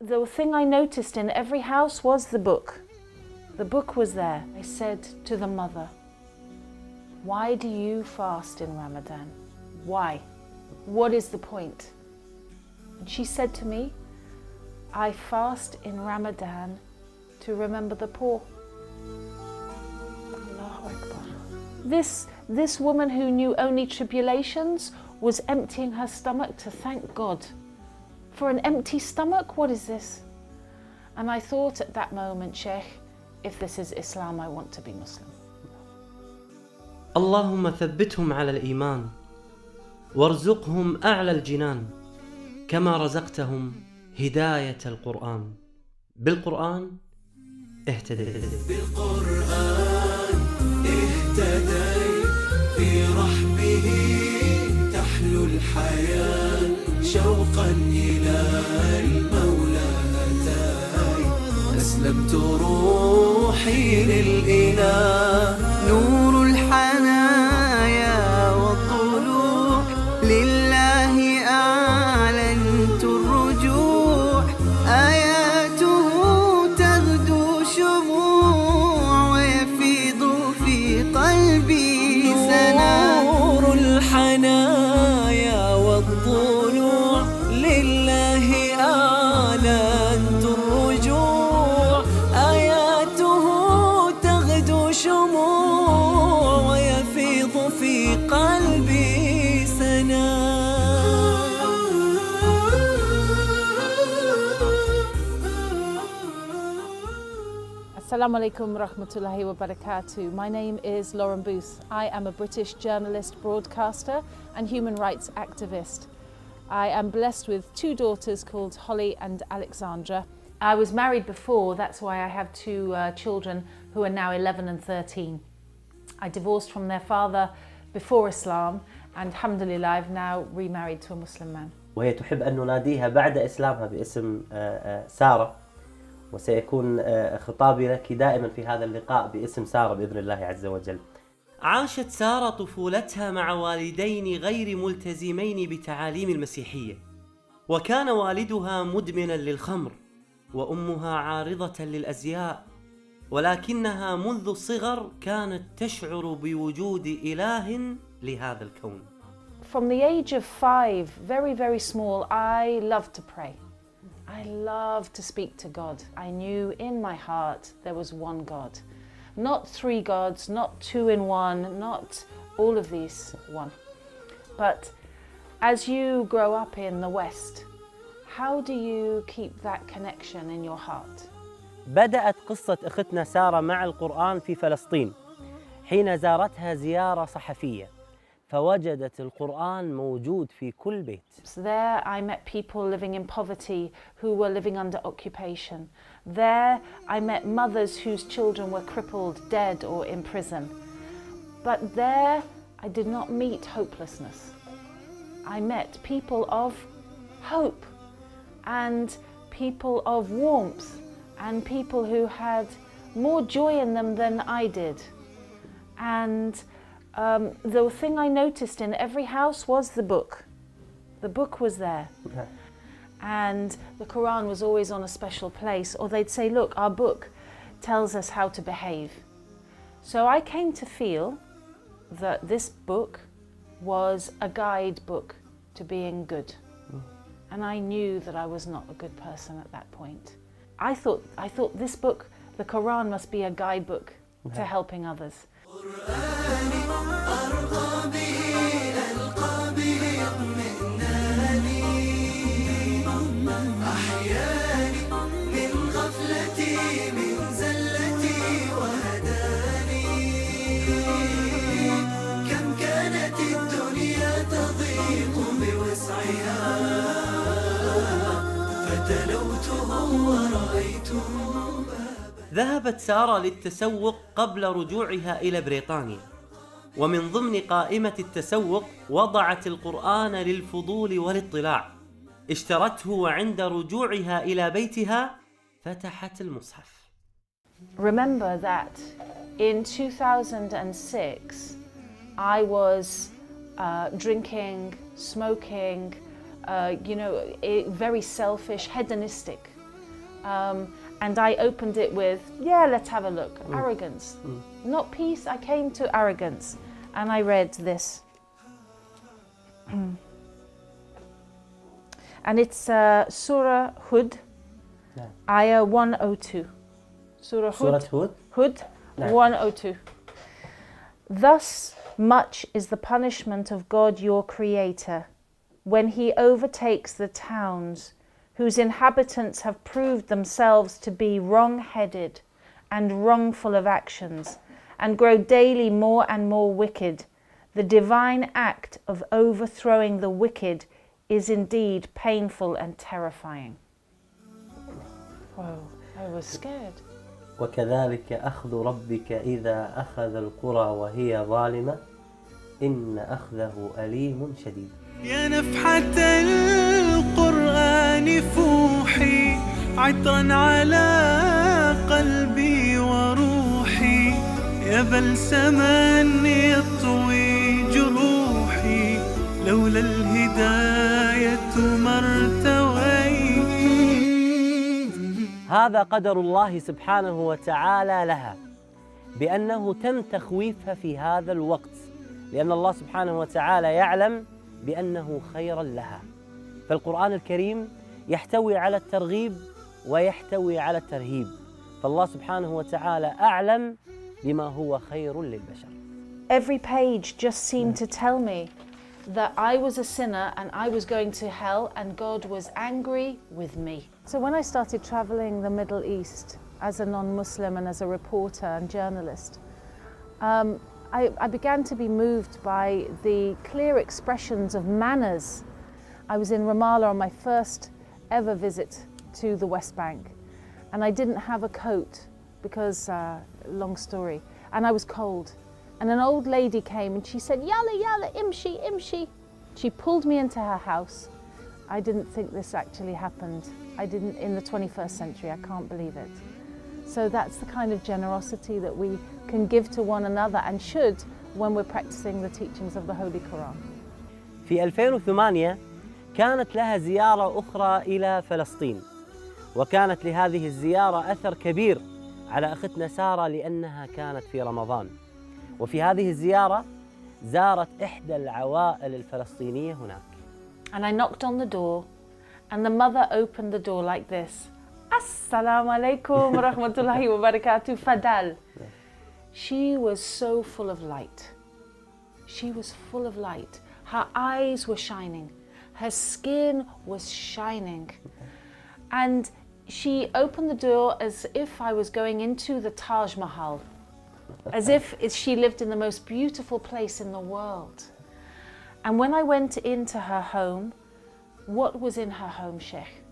The thing I noticed in every house was the book. The book was there. I said to the mother, "Why do you fast in Ramadan? Why? What is the point?" And she said to me, "I fast in Ramadan to remember the poor." Allahu Akbar. This woman who knew only tribulations was emptying her stomach to thank God. For an empty stomach, what is this? And I thought at that moment, Sheikh, if this is Islam, I want to be Muslim. اللهم ثبتهم على الإيمان وارزقهم أعلى الجنان كما رزقتهم هداية القرآن. بالقرآن اهتديت. بالقرآن اهتديت، في رحبه تحلو الحياة، شوقا إلى المولى أتاي، أسلمت روحي للإله، نور الحنايا والطلوع، لله أعلنت الرجوع، آياته تغدو شموع، ويفيض في قلبي سنا، نور الحنايا والطلوع، لله أعلنت الرجوع، آياته تغدو شموع، ويفيض في قلبي سنا. Assalamu alaikum rahmatullahi wa barakatuh. My name is Lauren Booth. I am a British journalist, broadcaster and human rights activist. I am blessed with two daughters called Holly and Alexandra. I was married before, that's why I have two children who are now 11 and 13. I divorced from their father before Islam and alhamdulillah I've now remarried to a Muslim man. وهي تحب أن نناديها بعد إسلامها باسم سارة، وسيكون خطابي لك دائما في هذا اللقاء باسم سارة بإذن الله عز وجل. عاشت سارة طفولتها مع والدين غير ملتزمين بتعاليم المسيحية، وكان والدها مدمنا للخمر وأمها عارضة للأزياء، ولكنها منذ الصغر كانت تشعر بوجود إله لهذا الكون. From the age of 5, very small, I loved to pray. I loved to speak to God. I knew in my heart there was one God. Not three gods, not two in one, not all of these one. But as you grow up in the West, how do you keep that connection in your heart? بدأت قصة أختنا سارة مع القرآن في فلسطين حين زارتها زيارة صحفية، فوجدت القرآن موجود في كل بيت. So there I met people living in poverty who were living under occupation. There I met mothers whose children were crippled, dead or in prison. But there I did not meet hopelessness. I met people of hope and people of warmth and people who had more joy in them than I did. And the thing I noticed in every house was the book. The book was there. Okay. And the Quran was always on a special place, or they'd say, look, our book tells us how to behave. So I came to feel that this book was a guidebook to being good. And I knew that I was not a good person at that point. I thought this book, the Quran, must be a guidebook to helping others. ذهبت سارة للتسوق قبل رجوعها إلى بريطانيا، ومن ضمن قائمة التسوق وضعت القرآن للفضول والاطلاع. اشترته وعند رجوعها إلى بيتها فتحت المصحف. Remember that in 2006 I was drinking, smoking, very selfish, hedonistic. And I opened it with, yeah, let's have a look. Arrogance. Not peace, I came to arrogance. And I read this. And it's Surah Hud, Ayah 102. Surah Hud, Hud 102. Thus much is the punishment of God your Creator, when He overtakes the towns whose inhabitants have proved themselves to be wrong-headed and wrongful of actions, and grow daily more and more wicked. The divine act of overthrowing the wicked is indeed painful and terrifying. Whoa, I was scared. وكذلك أخذ ربك إذا أخذ القرى وهي ظالمة إن أخذه أليم شديد. يا نفحة القرآن فوحي عطرا على قلبي وروحي، يا بلسما يطوي جروحي، لولا الهداية ما ارتويت. هذا قدر الله سبحانه وتعالى لها، بأنه تم تخويفها في هذا الوقت، لأن الله سبحانه وتعالى يعلم بأنه خيرا لها. فالقرآن الكريم يحتوي على الترغيب ويحتوي على الترهيب، فالله سبحانه وتعالى أعلم بما هو خير للبشر. Every page just seemed to tell me that I was a sinner and I was going to hell and God was angry with me. So when I started traveling the Middle East as a non-Muslim and as a reporter and journalist, I began to be moved by the clear expressions of manners. I was in Ramallah on my first ever visit to the West Bank, and I didn't have a coat because, long story, and I was cold. And an old lady came and she said, "Yalla, yalla, imshi, imshi." She pulled me into her house. I didn't think this actually happened. I didn't in the 21st century, I can't believe it. So that's the kind of generosity that we can give to one another and should when we're practicing the teachings of the Holy Quran. في 2008 كانت لها زيارة أخرى إلى فلسطين، وكانت لهذه الزيارة أثر كبير على أختنا سارة لأنها كانت في رمضان. وفي هذه الزيارة زارت إحدى العوائل الفلسطينية هناك. And I knocked on the door and the mother opened the door like this. Assalamu alaikum wa rahmatullahi wa barakatuh, Fadal. She was so full of light. She was full of light. Her eyes were shining. Her skin was shining. And she opened the door as if I was going into the Taj Mahal, as if she lived in the most beautiful place in the world. And when I went into her home, what was in her home, Sheikh?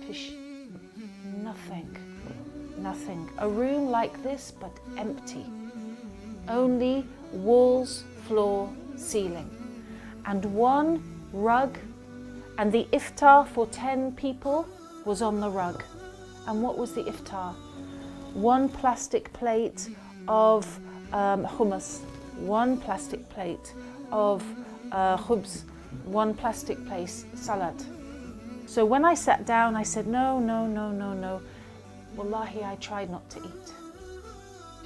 Fish. Nothing. Nothing. A room like this, but empty. Only walls, floor, ceiling. And one rug, and the iftar for 10 people was on the rug. And what was the iftar? One plastic plate of hummus, one plastic plate of khubz, one plastic plate salad. So when I sat down, I said, no. Wallahi, I tried not to eat.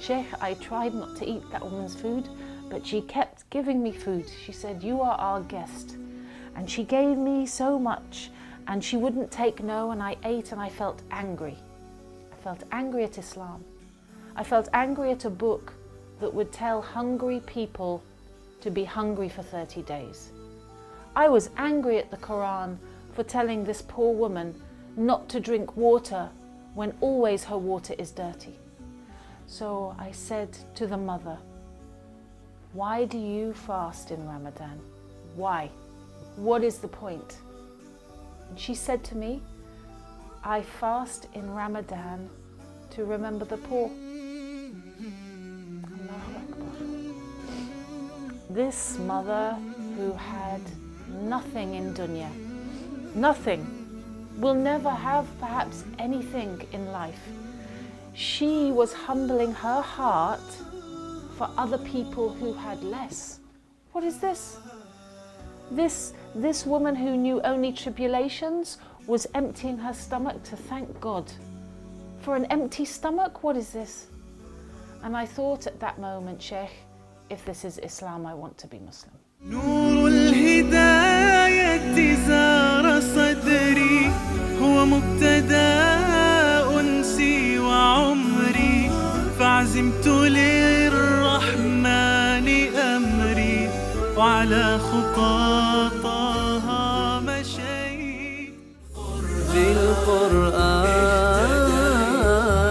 Sheikh, I tried not to eat that woman's food, but she kept giving me food. She said, you are our guest. And she gave me so much, and she wouldn't take no, and I ate and I felt angry. I felt angry at Islam. I felt angry at a book that would tell hungry people to be hungry for 30 days. I was angry at the Quran for telling this poor woman not to drink water when always her water is dirty. So I said to the mother, why do you fast in Ramadan? Why? What is the point? And she said to me, I fast in Ramadan to remember the poor. Allahu Akbar. This mother who had nothing in dunya, nothing, will never have perhaps anything in life. She was humbling her heart for other people who had less. What is this? This This woman who knew only tribulations was emptying her stomach to thank God. For an empty stomach, what is this? And I thought at that moment, Sheikh, if this is Islam, I want to be Muslim. نور الهداية زار صدري هو مبتدأ أنسي وعمري فعزمت للرحمن أمري وعلى خطاطها مشيت بالقرآن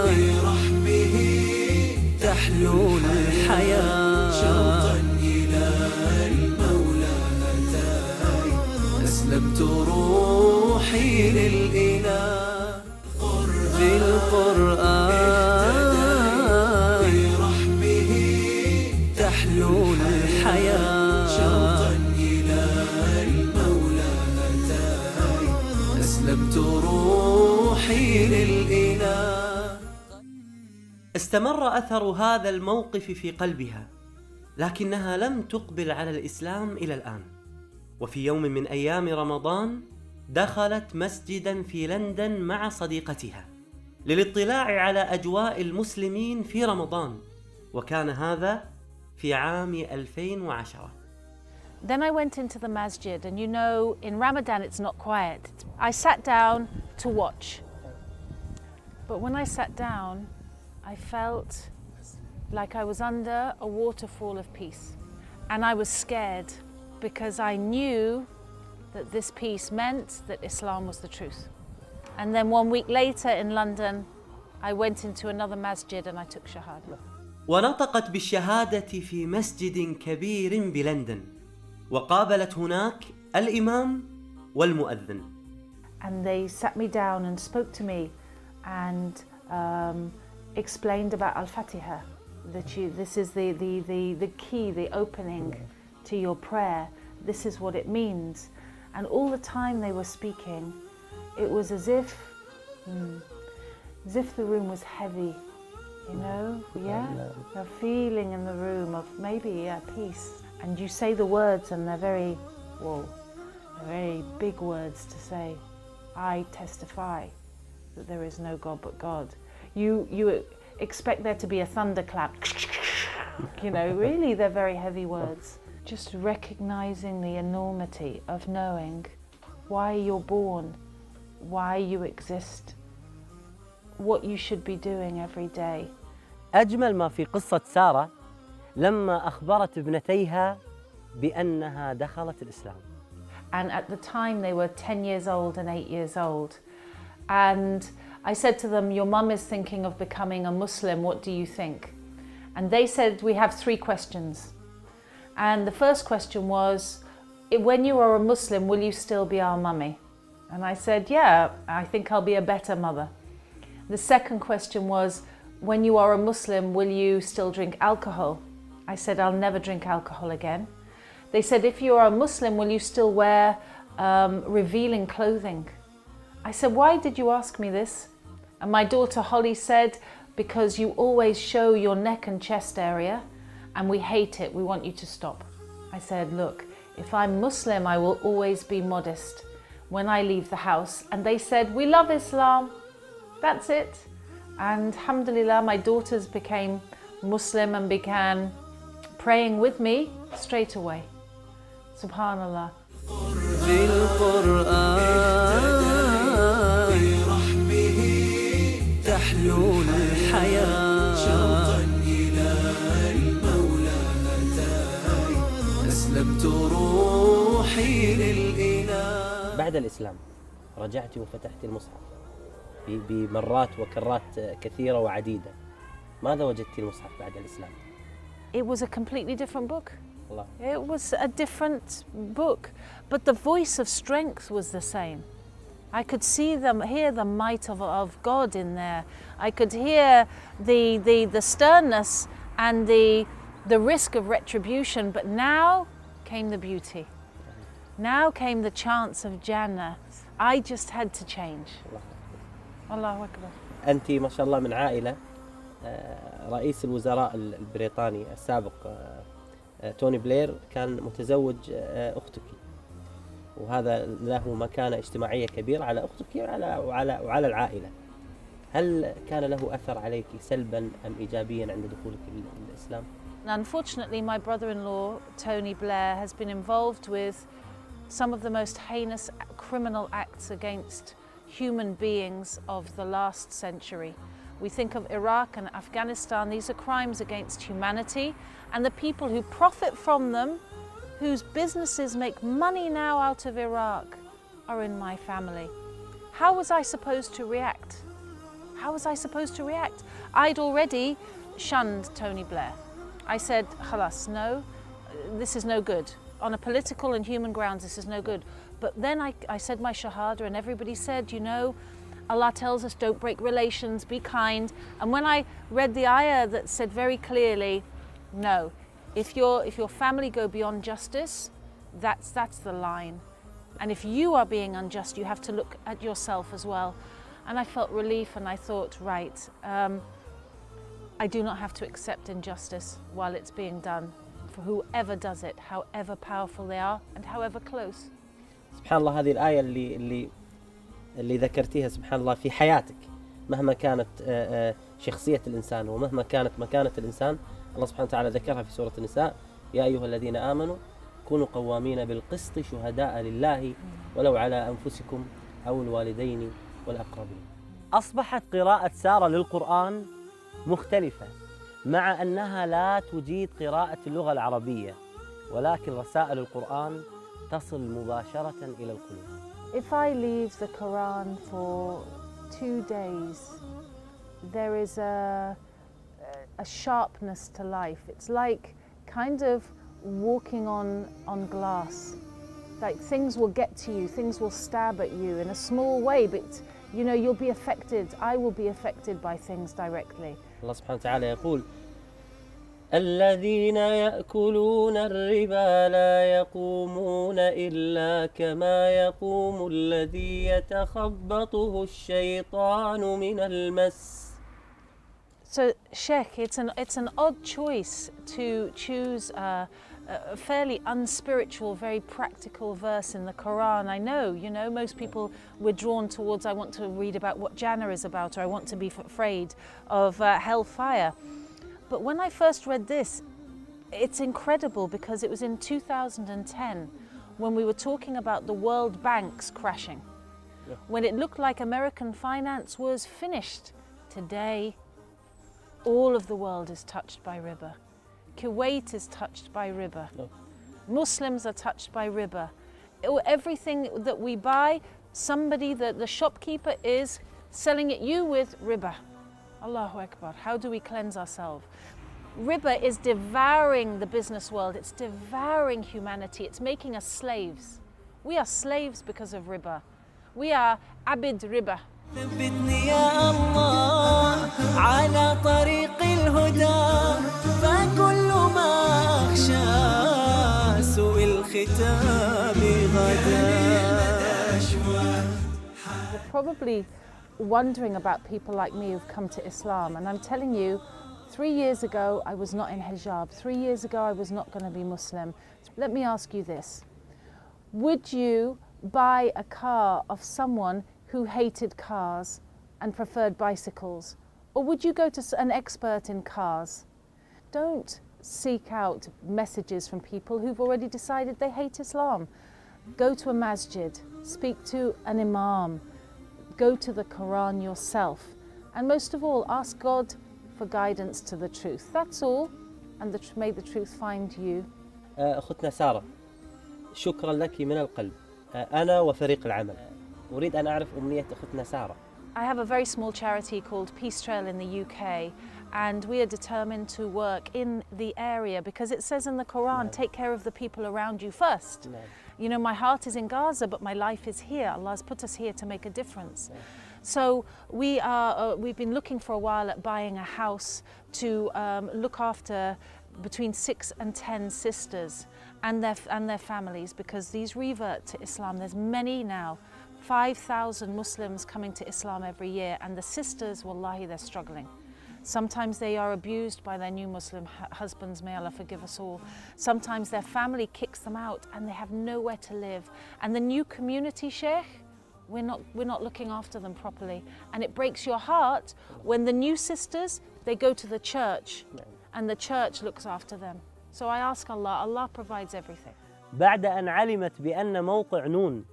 برحمه تحلو الحياة شوقا إلى المولى أتاي أسلمت روحي للإله بالقرآن برحمه تحلو الحياة شوقا إلى المولى أتاي أسلمت روحي للإله. استمر أثر هذا الموقف في قلبها، لكنها لم تقبل على الإسلام إلى الآن. وفي يوم من أيام رمضان دخلت مسجدا في لندن مع صديقتها للاطلاع على أجواء المسلمين في رمضان، وكان هذا في عام 2010. Then I went into the masjid, and you know, in Ramadan it's not quiet. I sat down to watch. But when I sat down, I felt like I was under a waterfall of peace. And I was scared because I knew that this peace meant that Islam was the truth. And then 1 week later in London, I went into another masjid and I took shahada. ونطقت بالشهادة في مسجد كبير بلندن، وقابلت هناك الإمام والمؤذن. And they sat me down and spoke to me and explained about Al-Fatiha, that this is the key, the opening to your prayer. This is what it means. And all the time they were speaking, it was as if the room was heavy, you know, yeah? A feeling in the room of maybe peace. And you say the words and they're very big words to say. I testify that there is no God but God. You expect there to be a thunderclap, you know, really they're very heavy words. Just recognizing the enormity of knowing why you're born, why you exist, what you should be doing every day. أجمل ما في قصة سارة لما أخبرت ابنتيها بأنها دخلت الإسلام. And at the time they were 10 years old and 8 years old. And I said to them, your mum is thinking of becoming a Muslim, what do you think? And they said, we have 3 questions. And the first question was, when you are a Muslim, will you still be our mummy? And I said, yeah, I think I'll be a better mother. The second question was, when you are a Muslim, will you still drink alcohol? I said, I'll never drink alcohol again. They said, if you are a Muslim, will you still wear revealing clothing? I said, why did you ask me this? And my daughter Holly said, because you always show your neck and chest area and we hate it, we want you to stop. I said, look, if I'm Muslim, I will always be modest when I leave the house. And they said, we love Islam, that's it. And alhamdulillah, my daughters became Muslim and began praying with me straight away. Subhanallah. تحلو الحياة شوقا إلى المولى أتاي أسلمت روحي للإله. بعد الإسلام رجعت وفتحت المصحف بمرات وكرات كثيرة وعديدة. ماذا وجدت المصحف بعد الإسلام؟ It was a completely different book. Allah. It was a different book, but the voice of strength was the same. I could hear the might of God in there. I could hear the sternness and the risk of retribution, but now came the beauty. Now came the chance of Jannah. I just had to change. Allahu Akbar. أنت ما شاء الله من عائلة رئيس الوزراء البريطاني السابق توني بلير كان متزوج أختك. وهذا له مكانة اجتماعية كبيرة على أختك وعلى العائلة. هل كان له أثر عليك سلبا أم إيجابيا عند دخولك الإسلام؟ Unfortunately, my brother-in-law, Tony Blair, has been involved with some of the most heinous criminal acts against human beings of the last century. We think of Iraq and Afghanistan. These are crimes against humanity, and the people who profit from them, whose businesses make money now out of Iraq, are in my family. How was I supposed to react? How was I supposed to react? I'd already shunned Tony Blair. I said, khalas, no, this is no good. On a political and human grounds, this is no good. But then I said my shahada, and everybody said, you know, Allah tells us don't break relations, be kind. And when I read the ayah that said very clearly, no, if your family go beyond justice, that's the line. And if you are being unjust, you have to look at yourself as well. And I felt relief, and I thought, right, I do not have to accept injustice while it's being done for whoever does it, however powerful they are and however close. سبحان الله، هذه الآية اللي ذكرتيها سبحان الله في حياتك، مهما كانت شخصية الإنسان ومهما كانت مكانة الإنسان، الله سبحانه وتعالى ذكرها في سورة النساء: يا أيها الذين آمنوا كونوا قوامين بالقسط شهداء لله ولو على أنفسكم أو الوالدين والأقربين. أصبحت قراءة سارة للقرآن مختلفة، مع أنها لا تجيد قراءة اللغة العربية، ولكن رسائل القرآن تصل مباشرة إلى القلوب. If I leave the Quran for 2 days, there is a sharpness to life. It's like kind of walking on glass. Like things will get to you, things will stab at you in a small way, but you know, you'll be affected. I will be affected by things directly. الله سبحانه وتعالى يقول: الذين يأكلون الربا لا يقومون إلا كما يقوم الذي يتخبطه الشيطان من المس. So, Sheikh, it's an odd choice to choose a fairly unspiritual, very practical verse in the Quran. I know, you know, most people we're drawn towards, I want to read about what Jannah is about, or I want to be afraid of hellfire. But when I first read this, it's incredible because it was in 2010 when we were talking about the World Banks crashing, when it looked like American finance was finished. Today, all of the world is touched by riba. Kuwait is touched by riba. Muslims are touched by riba. Everything that we buy, somebody, the shopkeeper is selling it you with riba. Allahu Akbar. How do we cleanse ourselves? Riba is devouring the business world. It's devouring humanity. It's making us slaves. We are slaves because of riba. We are abid riba. ثبتني يا الله على طريق الهدى فكل ما أخشى سوء الختام غدا. You're probably wondering about people like me who've come to Islam, and I'm telling you, 3 years ago I was not in hijab. 3 years ago I was not going to be Muslim. Let me ask you this: would you buy a car of someone who hated cars and preferred bicycles? Or would you go to an expert in cars? Don't seek out messages from people who've already decided they hate Islam. Go to a masjid, speak to an imam, go to the Quran yourself, and most of all, ask God for guidance to the truth. That's all, and may the truth find you. أختنا سارة، شكرا لك من القلب. أنا وفريق العمل أريد أن أعرف أمنية أختنا سارة. I have a very small charity called Peace Trail in the UK, and we are determined to work in the area because it says in the Quran, take care of the people around you first. You know, my heart is in Gaza, but my life is here. Allah has put us here to make a difference. So we've been looking for a while at buying a house to look after between 6 and 10 sisters and their families, because these revert to Islam. There's many now. 5,000 Muslims coming to Islam every year, and the sisters, wallahi, they're struggling. Sometimes they are abused by their new Muslim husbands, may Allah forgive us all. Sometimes their family kicks them out and they have nowhere to live. And the new community, Sheikh, we're not looking after them properly. And it breaks your heart when the new sisters, they go to the church and the church looks after them. So I ask Allah, Allah provides everything. بعد أن علمت بأن موقع نون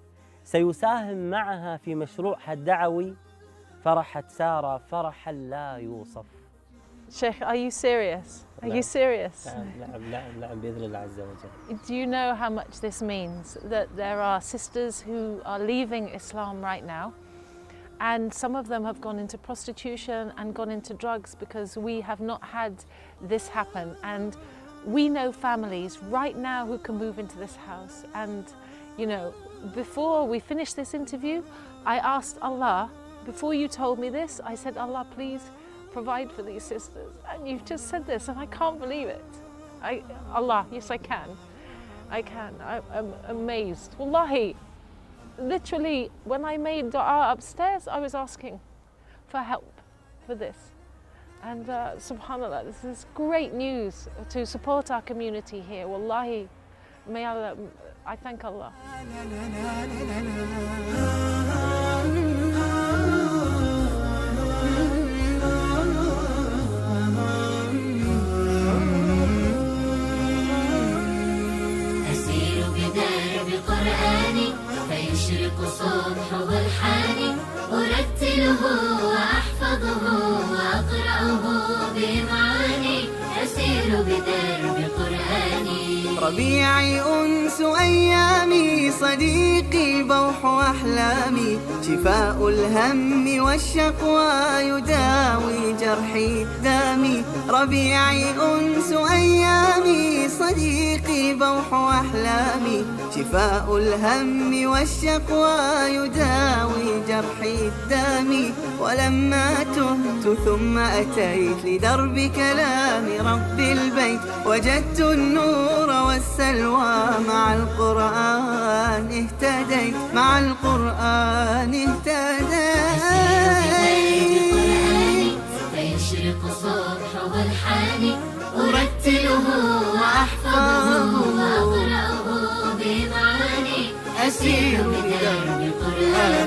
سيساهم معها في مشروعها الدعوي فرحت سارة فرحا لا يوصف. Sheikh, are you serious? Are you serious? نعم بإذن الله عز وجل. Do you know how much this means? That there are sisters who are leaving Islam right now, and some of them have gone into prostitution and gone into drugs because we have not had this happen. And we know families right now who can move into this house. And you know, before we finished this interview, I asked Allah, before you told me this, I said, Allah, please provide for these sisters. And you've just said this, and I can't believe it. Allah, yes, I can. I can. I'm amazed. Wallahi, literally, when I made dua upstairs, I was asking for help for this. And subhanAllah, this is great news to support our community here. Wallahi, may Allah, I thank Allah. فيشرق صبحه الحاني أرتله وأحفظه وأقرأه بمعاني أسير بدرب قرآني ربيعي أنس أيامي صديقي بوح أحلامي شفاء الهم والشقوى يداوي جرحي دامي ربيعي أنس أيامي صديقي بوح أحلامي شفاء الهم والشقوى يداوي جرحي الدامي ولما تهت ثم أتيت لدرب كلام رب البيت وجدت النور والسلوى مع القرآن اهتديت مع القرآن اهتديت فيشرق صبحه الحاني أرتله وأحفظه وأقرأه بمعاني أسير بدرب قرآن